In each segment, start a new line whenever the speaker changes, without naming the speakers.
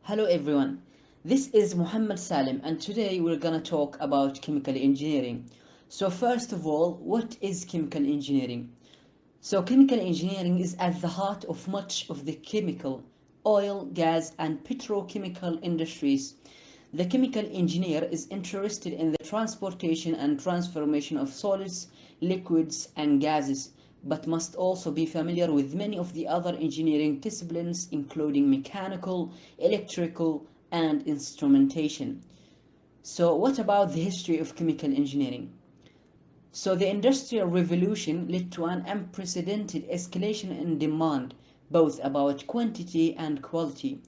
Hello everyone, this is Muhammad Salim and today we're gonna talk about chemical engineering. So first of all, what is chemical engineering? So chemical engineering is at the heart of much of the chemical, oil, gas and petrochemical industries. The chemical engineer is interested in the transportation and transformation of solids, liquids and gases, but must also be familiar with many of the other engineering disciplines including mechanical, electrical and instrumentation. So what about the history of chemical engineering? So the Industrial Revolution led to an unprecedented escalation in demand, both about quantity and quality,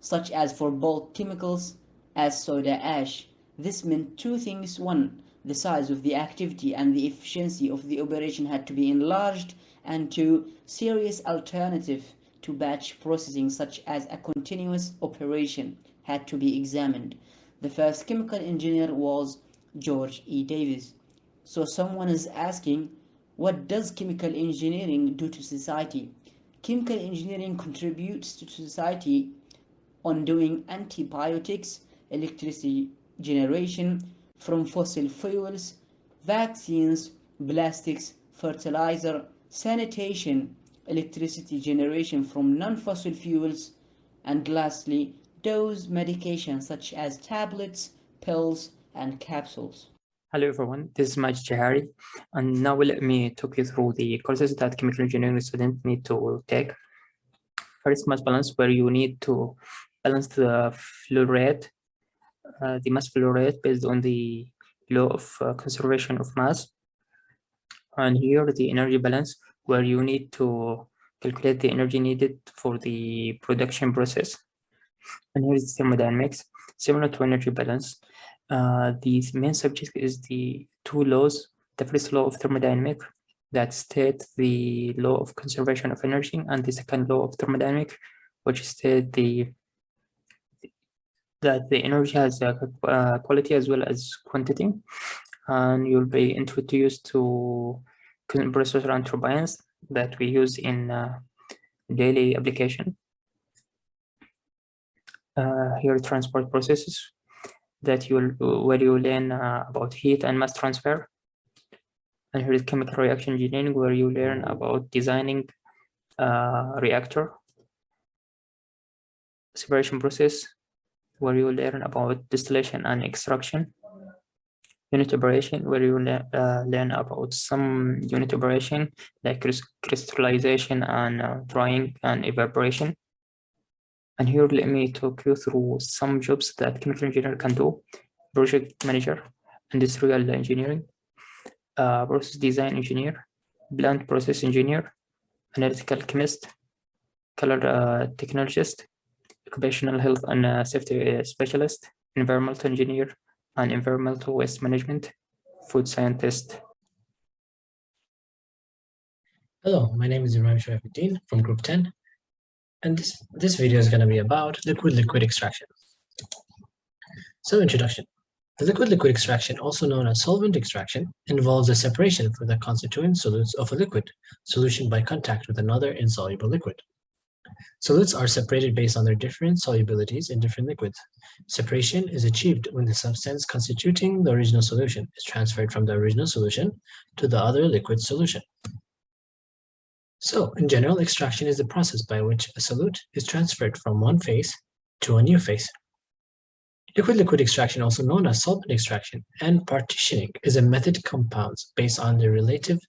such as for bulk chemicals as soda ash. This meant two things. One, the size of the activity and the efficiency of the operation had to be enlarged, and two, serious alternative to batch processing such as a continuous operation had to be examined. The first chemical engineer was George E. Davis. So someone is asking, what does chemical engineering do to society? Chemical engineering contributes to society on doing antibiotics, electricity generation from fossil fuels, vaccines, plastics, fertilizer, sanitation, electricity generation from non-fossil fuels, and lastly, dose medication such as tablets, pills, and capsules.
Hello everyone, this is Majid Jahari, and now let me talk you through the courses that chemical engineering students need to take. First, mass balance, where you need to balance the flow rate, the mass flow rate based on the law of conservation of mass. And here the energy balance, where you need to calculate the energy needed for the production process. And here is thermodynamics, similar to energy balance. The main subject is the two laws. The first law of thermodynamics that state the law of conservation of energy, and the second law of thermodynamics, which state that the energy has a quality as well as quantity, and you'll be introduced to compressors and turbines that we use in daily application. Here transport processes that where you learn about heat and mass transfer. And here is chemical reaction engineering, where you learn about designing reactor. Separation process, where you learn about distillation and extraction. Unit operation, where you learn about some unit operation like crystallization and drying and evaporation. And here, let me talk you through some jobs that chemical engineer can do. Project manager, industrial engineering, process design engineer, plant process engineer, analytical chemist, color technologist, occupational health and safety specialist, environmental engineer, and environmental waste management, food scientist.
Hello, my name is Ibrahim Sharafuddin from Group 10, and this video is going to be about liquid-liquid extraction. So, introduction. The liquid-liquid extraction, also known as solvent extraction, involves the separation for the constituent solutes of a liquid solution by contact with another insoluble liquid. Solutes are separated based on their different solubilities in different liquids. Separation is achieved when the substance constituting the original solution is transferred from the original solution to the other liquid solution. So, in general, extraction is the process by which a solute is transferred from one phase to a new phase. Liquid-liquid extraction, also known as solvent extraction and partitioning, is a method of compounds based on their relative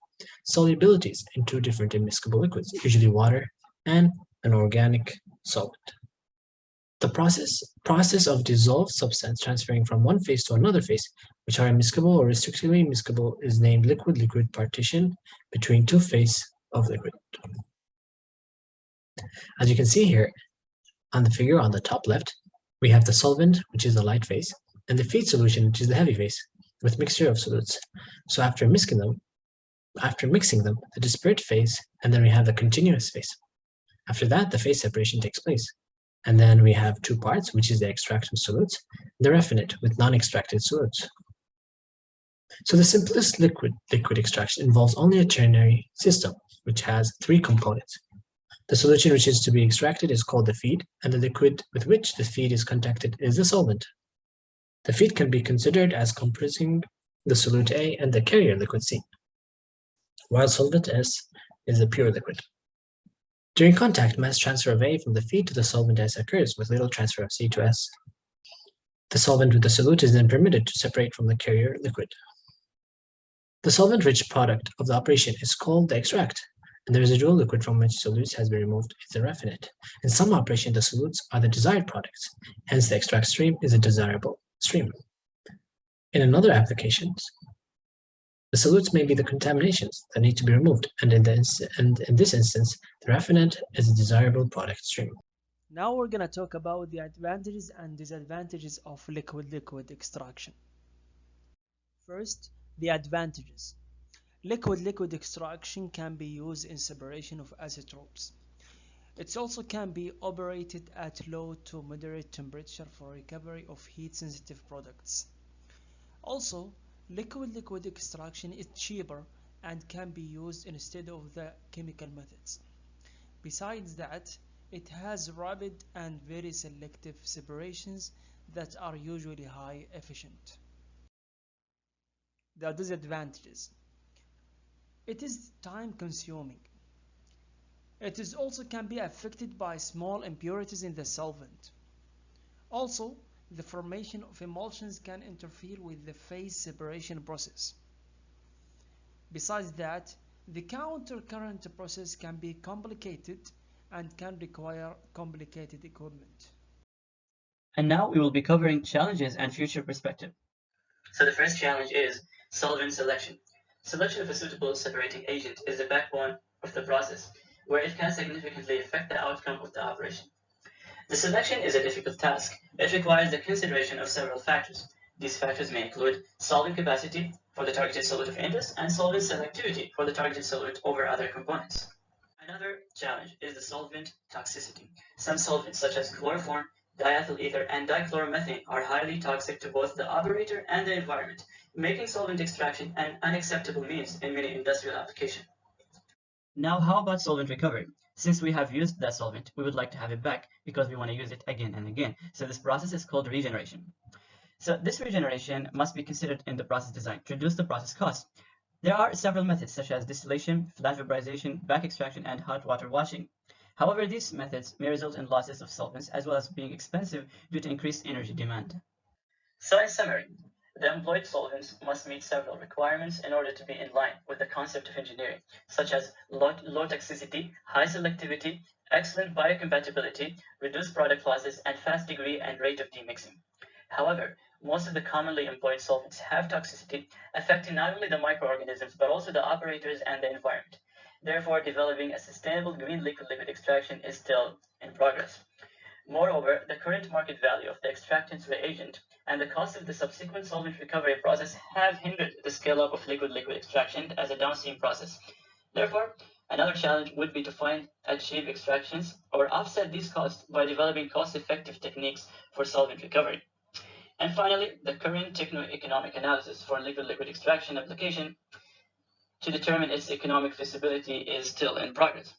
solubilities in two different immiscible liquids, usually water and an organic solvent. The process of dissolved substance transferring from one phase to another phase, which are immiscible or restrictively immiscible, is named liquid-liquid partition between two phases of liquid. As you can see here on the figure on the top left, we have the solvent, which is the light phase, and the feed solution, which is the heavy phase, with mixture of solutes. So after mixing them, the disparate phase, and then we have the continuous phase. After that, the phase separation takes place. And then we have two parts, which is the extracted solutes, the raffinate with non-extracted solutes. So the simplest liquid extraction involves only a ternary system, which has three components. The solution which is to be extracted is called the feed, and the liquid with which the feed is contacted is the solvent. The feed can be considered as comprising the solute A and the carrier liquid C, while solvent S is the pure liquid. During contact, mass transfer of A from the feed to the solvent S occurs with little transfer of C to S. The solvent with the solute is then permitted to separate from the carrier liquid. The solvent-rich product of the operation is called the extract, and the residual liquid from which solutes has been removed is the raffinate. In some operation, the solutes are the desired products, hence the extract stream is a desirable stream. In another applications, the solutes may be the contaminations that need to be removed, and in this instance, the raffinate is a desirable product stream.
Now we're going to talk about the advantages and disadvantages of liquid-liquid extraction. First, the advantages. Liquid-liquid extraction can be used in separation of acetals. It also can be operated at low to moderate temperature for recovery of heat-sensitive products. Also, liquid-liquid extraction is cheaper and can be used instead of the chemical methods. Besides that, it has rapid and very selective separations that are usually high efficient. The disadvantages. It is time consuming. It is also can be affected by small impurities in the solvent. Also, the formation of emulsions can interfere with the phase separation process. Besides that, the counter-current process can be complicated and can require complicated equipment.
And now we will be covering challenges and future perspective. So the first challenge is solvent selection. Selection of a suitable separating agent is the backbone of the process, where it can significantly affect the outcome of the operation. The selection is a difficult task. It requires the consideration of several factors. These factors may include solvent capacity for the targeted solute of interest and solvent selectivity for the targeted solute over other components. Another challenge is the solvent toxicity. Some solvents such as chloroform, diethyl ether, and dichloromethane are highly toxic to both the operator and the environment, making solvent extraction an unacceptable means in many industrial applications. Now, how about solvent recovery? Since we have used that solvent, we would like to have it back because we want to use it again and again. So this process is called regeneration. So this regeneration must be considered in the process design to reduce the process cost. There are several methods such as distillation, flash vaporization, back extraction, and hot water washing. However, these methods may result in losses of solvents as well as being expensive due to increased energy demand. So in summary, the employed solvents must meet several requirements in order to be in line with the concept of engineering, such as low toxicity, high selectivity, excellent biocompatibility, reduced product losses, and fast degree and rate of demixing. However, most of the commonly employed solvents have toxicity, affecting not only the microorganisms but also the operators and the environment. Therefore, developing a sustainable green liquid-liquid extraction is still in progress. Moreover, the current market value of the extractant reagent and the cost of the subsequent solvent recovery process have hindered the scale-up of liquid-liquid extraction as a downstream process. Therefore, another challenge would be to find cheap extractions or offset these costs by developing cost-effective techniques for solvent recovery. And finally, the current techno-economic analysis for liquid-liquid extraction application to determine its economic feasibility is still in progress.